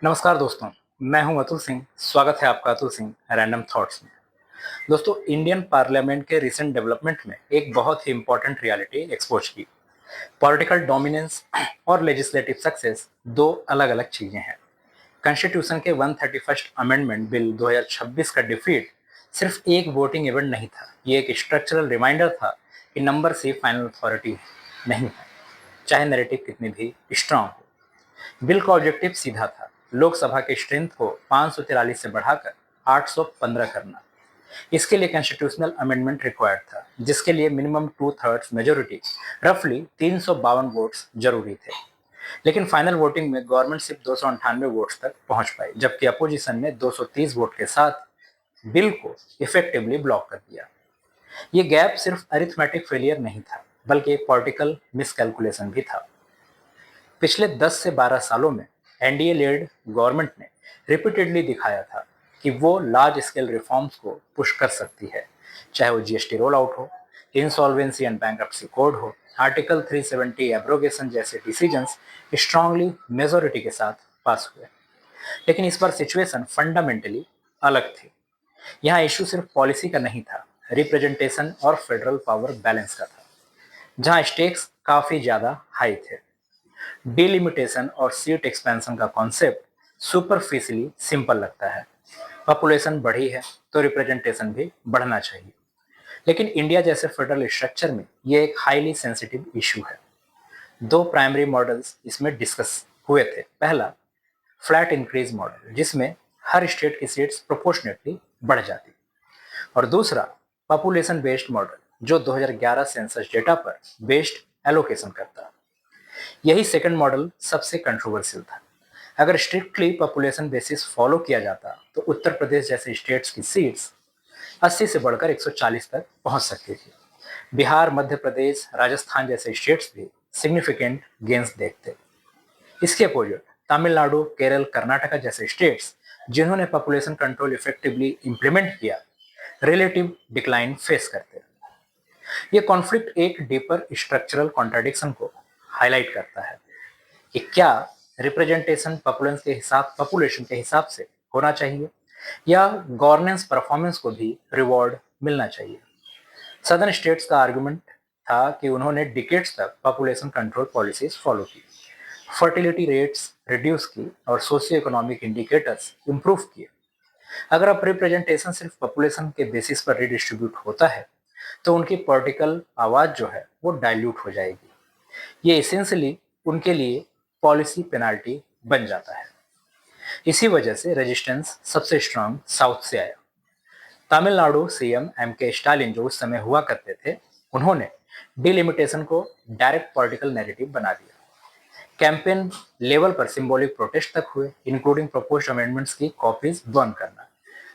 नमस्कार दोस्तों, मैं हूं अतुल सिंह। स्वागत है आपका अतुल सिंह रैंडम थॉट्स में। दोस्तों, इंडियन पार्लियामेंट के रिसेंट डेवलपमेंट में एक बहुत ही इंपॉर्टेंट रियलिटी एक्सपोज की। पॉलिटिकल डोमिनेंस और लेजिस्लेटिव सक्सेस दो अलग अलग चीजें हैं। कॉन्स्टिट्यूशन के 131st अमेंडमेंट बिल 2026 का डिफीट सिर्फ एक वोटिंग इवेंट नहीं था, ये एक स्ट्रक्चरल रिमाइंडर था कि नंबर से फाइनल अथॉरिटी नहीं है, चाहे नैरेटिव कितनी भी स्ट्रांग हो। बिल का ऑब्जेक्टिव सीधा था, लोकसभा के स्ट्रेंथ को 543 से बढ़ाकर 815 करना। इसके लिए कॉन्स्टिट्यूशनल अमेंडमेंट रिक्वायर्ड था, जिसके लिए मिनिमम 2/3 मेजोरिटी रफली 352 वोट्स जरूरी थे। लेकिन फाइनल वोटिंग में गवर्नमेंट सिर्फ 298 वोट्स तक पहुंच पाई, जबकि अपोजिशन ने 230 वोट के साथ बिल को इफेक्टिवली ब्लॉक कर दिया। ये गैप सिर्फ अरिथमेटिक फेलियर नहीं था, बल्कि एक पॉलिटिकल मिसकैलकुलेशन भी था। पिछले 10 से 12 सालों में एनडीए लेड गवर्नमेंट ने रिपीटेडली दिखाया था कि वो लार्ज स्केल रिफॉर्म्स को पुश कर सकती है, चाहे वो जीएसटी रोल आउट हो, इंसॉल्वेंसी एंड बैंक्रप्सी कोड हो, आर्टिकल 370 एब्रोगेशन जैसे डिसीजंस स्ट्रांगली मेजोरिटी के साथ पास हुए। लेकिन इस बार सिचुएशन फंडामेंटली अलग थी। यहाँ इशू सिर्फ पॉलिसी का नहीं था, रिप्रेजेंटेशन और फेडरल पावर बैलेंस का था, जहाँ स्टेक्स काफी ज्यादा हाई थे। डिलिमिटेशन और सीट एक्सपेंशन का कॉन्सेप्ट सुपरफिशियली सिंपल लगता है। पॉपुलेशन बढ़ी है तो रिप्रेजेंटेशन भी बढ़ना चाहिए, लेकिन इंडिया जैसे फेडरल स्ट्रक्चर में ये एक हाईली सेंसिटिव इशू है। दो प्राइमरी मॉडल्स इसमें डिस्कस हुए थे। पहला, फ्लैट इंक्रीज मॉडल, जिसमें हर स्टेट की सीट्स प्रोपोर्शनेटली बढ़ जाती, और दूसरा, पॉपुलेशन बेस्ड मॉडल, जो 2011 सेंसस डेटा पर बेस्ड एलोकेशन करता। यही सेकंड मॉडल सबसे कंट्रोवर्शियल था। अगर स्ट्रिक्टली पॉपुलेशन बेसिस फॉलो किया जाता तो उत्तर प्रदेश जैसे स्टेट्स की सीट्स 80 से बढ़कर 140 तक पहुंच सकती थी। बिहार, मध्य प्रदेश, राजस्थान जैसे स्टेट्स भी सिग्निफिकेंट गेंस देखते। इसके अपोजिट तमिलनाडु, केरल, कर्नाटका जैसे स्टेट्स, जिन्होंने पॉपुलेशन कंट्रोल इफेक्टिवली इंप्लीमेंट किया, रिलेटिव डिक्लाइन फेस करते। ये कॉन्फ्लिक्ट एक डीपर स्ट्रक्चरल कॉन्ट्राडिक्शन को हाईलाइट करता है कि क्या रिप्रेजेंटेशन पॉपुलेशन के हिसाब से होना चाहिए, या गवर्नेंस परफॉर्मेंस को भी रिवॉर्ड मिलना चाहिए। सदर्न स्टेट्स का आर्गुमेंट था कि उन्होंने डिकेड्स तक पॉपुलेशन कंट्रोल पॉलिसीज फॉलो की, फर्टिलिटी रेट्स रिड्यूस की और सोशियो इकोनॉमिक इंडिकेटर्स इंप्रूव किए। अगर अब रिप्रेजेंटेशन सिर्फ पॉपुलेशन के बेसिस पर रिडिस्ट्रीब्यूट होता है तो उनकी पॉलिटिकल आवाज जो है वो डाइल्यूट हो जाएगी। ये एसेंशियली उनके लिए पॉलिसी पेनाल्टी बन जाता है। इसी वजह से रेजिस्टेंस सबसे स्ट्रांग साउथ से आया। तमिलनाडु सीएम एम के स्टालिन जो उस समय हुआ करते थे, उन्होंने डिलिमिटेशन को डायरेक्ट पॉलिटिकल नैरेटिव बना दिया। कैंपेन लेवल पर सिंबॉलिक प्रोटेस्ट तक हुए, इंक्लूडिंग प्रपोज्ड अमेंडमेंट्स की कॉपीज बर्न करना,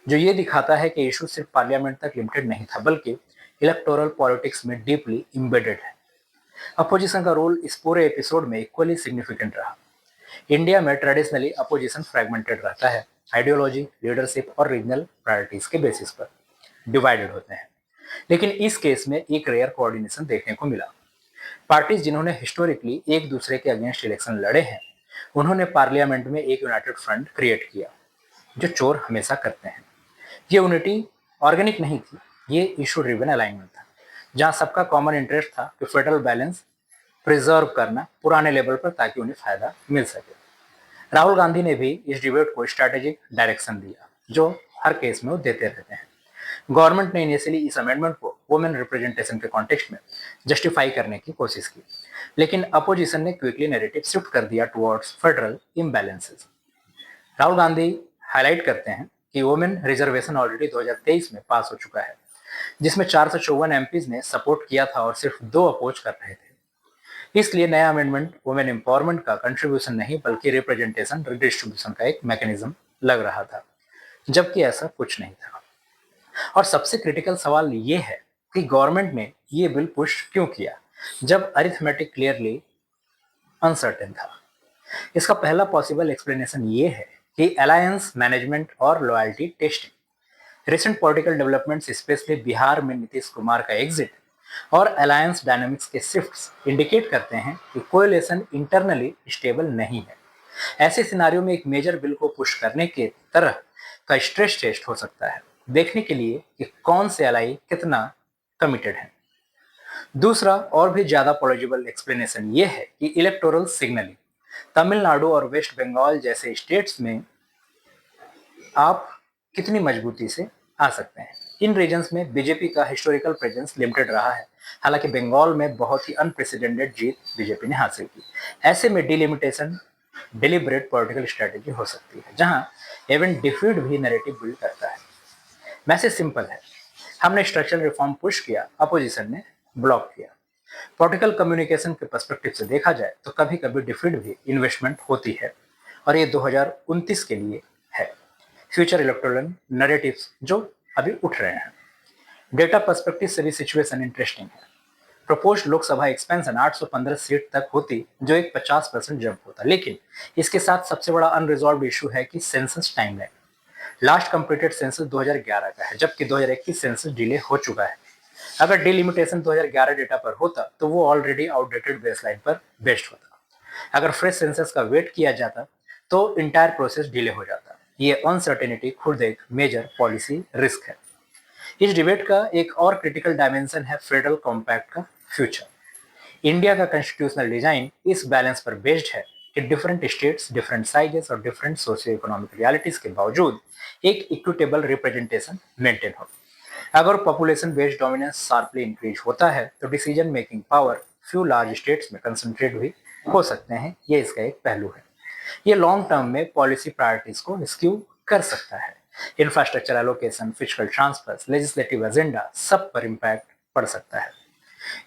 जो ये दिखाता है कि इशू सिर्फ पार्लियामेंट तक लिमिटेड नहीं था, बल्कि इलेक्टोरल पॉलिटिक्स में डीपली इम्बेडेड है। अपोजिशन का रोल इस पूरे एपिसोड में इक्वली सिग्निफिकेंट रहा। इंडिया में ट्रेडिशनली अपोजिशन फ्रेगमेंटेड रहता है, आइडियोलॉजी, लीडरशिप और रीजनल प्रायोरिटीज के बेसिस पर डिवाइडेड होते हैं। लेकिन इस केस में एक रेयर कोऑर्डिनेशन देखने को मिला। पार्टीज जिन्होंने हिस्टोरिकली एक दूसरे के अगेंस्ट इलेक्शन लड़े हैं, उन्होंने पार्लियामेंट में एक यूनाइटेड फ्रंट क्रिएट किया, जो चोर हमेशा करते हैं। ये यूनिटी ऑर्गेनिक नहीं थी, ये इशू ड्रिवन अलाइनमेंट था, जहां सबका कॉमन इंटरेस्ट था कि फेडरल बैलेंस प्रिजर्व करना पुराने लेवल पर, ताकि उन्हें फायदा मिल सके। राहुल गांधी ने भी इस डिबेट को स्ट्रैटेजिक डायरेक्शन दिया, जो हर केस में वो देते रहते हैं। गवर्नमेंट ने इनिशियली इस अमेंडमेंट को वुमेन रिप्रेजेंटेशन के कॉन्टेक्स्ट में जस्टिफाई करने की कोशिश की, लेकिन अपोजिशन ने क्विकली नैरेटिव शिफ्ट कर दिया towards federal imbalances. Rahul Gandhi highlight करते हैं कि वुमेन रिजर्वेशन ऑलरेडी 2023 में पास हो चुका है, जिसमें 454 एमपीज ने सपोर्ट किया था और सिर्फ 2 अपोज कर रहे थे। इसलिए नया अमेंडमेंट वुमेन एम्पावरमेंट का कंट्रीब्यूशन नहीं, बल्कि रिप्रेजेंटेशन रिडिस्ट्रीब्यूशन का एक मैकेनिज्म लग रहा था, जबकि ऐसा कुछ नहीं था। और सबसे क्रिटिकल सवाल ये है कि गवर्नमेंट ने ये बिल पुश क्यों किया, जब अरिथमेटिक क्लियरली अनसर्टेन था। इसका पहला पॉसिबल एक्सप्लेनेशन ये है कि अलायंस मैनेजमेंट और loyalty testing. Recent political developments, specially Bihar में नीतीश कुमार का एग्जिट और अलायंस डायनामिक्स के शिफ्ट्स, इंडिकेट करते हैं कि कोएलिशन इंटरनली स्टेबल नहीं है। ऐसे सिनारियों में एक मेजर बिल को पुश करने के तरह का स्ट्रेस टेस्ट हो सकता है, देखने के लिए कि कौन से एलाई कितना कमिटेड है। दूसरा और भी ज्यादा पॉलिटिकल एक्सप्लेनेशन ये है कि इलेक्टोरल सिग्नलिंग तमिलनाडु और वेस्ट बंगाल जैसे स्टेट्स में आप कितनी मजबूती से आ सकते हैं। इन रीजन्स में बीजेपी का हिस्टोरिकल प्रेजेंस लिमिटेड रहा है, हालांकि बंगाल में बहुत ही अनप्रेसिडेंटेड जीत बीजेपी ने हासिल की। ऐसे में डिलिमिटेशन डिलिबरेट पॉलिटिकल स्ट्रेटेजी हो सकती है, जहां इवन डिफीट भी नैरेटिव बिल्ड करता है। मैसेज सिंपल है, हमने स्ट्रक्चरल रिफॉर्म पुश किया, अपोजिशन ने ब्लॉक किया। पॉलिटिकल कम्युनिकेशन के पर्सपेक्टिव से देखा जाए तो कभी कभी डिफीट भी इन्वेस्टमेंट होती है, और ये 2029 के लिए है। फ्यूचर इलेक्टोरल नैरेटिव्स जो अभी उठ रहे हैं। डेटा पर्सपेक्टिव से भी सिचुएशन इंटरेस्टिंग है। प्रपोज्ड लोकसभा एक्सपेंशन 815 सीट तक होती, जो एक 50% जंप होता, लेकिन इसके साथ सबसे बड़ा अनरिजॉल्व इशू है कि census timeline. Last completed census 2011 का है, जबकि 2021 सेंसस डिले हो चुका है। अगर डिलिमिटेशन 2011 डेटा पर होता तो वो ऑलरेडी आउटडेटेड बेसलाइन पर बेस्ड होता। अगर फ्रेश सेंसस का वेट किया जाता तो इंटायर प्रोसेस डिले हो जाता। ये अनसर्टेनिटी खुद एक मेजर पॉलिसी रिस्क है। इस डिबेट का एक और क्रिटिकल डायमेंशन है फेडरल कॉम्पैक्ट का फ्यूचर। इंडिया का कॉन्स्टिट्यूशनल डिजाइन इस बैलेंस पर बेस्ड है कि डिफरेंट स्टेट्स, डिफरेंट साइजेस और डिफरेंट सोशियो इकोनॉमिक रियलिटीज के बावजूद एक इक्विटेबल रिप्रेजेंटेशन मेंटेन हो। अगर population based dominance sharply increase होता है तो decision making power few large states में कंसंट्रेट भी हो सकते हैं। ये इसका एक पहलू है। ये लॉन्ग टर्म में पॉलिसी प्रायोरिटीज को स्क्यू कर सकता है। Infrastructure allocation, fiscal transfers, legislative agenda, सब पर इम्पैक्ट पड़ सकता है।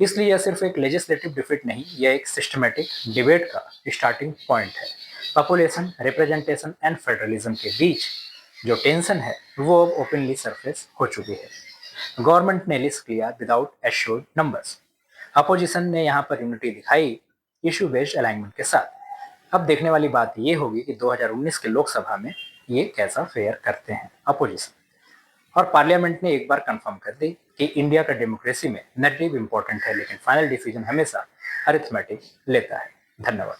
इसलिए यह सिर्फ एक लेजिस्लेटिव डिफीट नहीं, यह एक सिस्टमेटिक डिबेट का स्टार्टिंग पॉइंट है। पॉपुलेशन, रिप्रेजेंटेशन एंड फेडरलिज्म के बीच जो टेंशन है वो अब ओपनली सरफेस हो चुकी है। गवर्नमेंट ने लिस्ट किया विदाउट एश्योर्ड नंबर्स। अपोजिशन ने यहाँ पर यूनिटी दिखाई इशू बेस्ड अलाइनमेंट के साथ। अब देखने वाली बात ये होगी कि 2019 के लोकसभा में ये कैसा फेयर करते हैं अपोजिशन। और पार्लियामेंट ने एक बार कंफर्म कर दी कि इंडिया का डेमोक्रेसी में नैरेटिव इंपॉर्टेंट है, लेकिन फाइनल डिसीजन हमेशा अरिथमेटिक लेता है। धन्यवाद।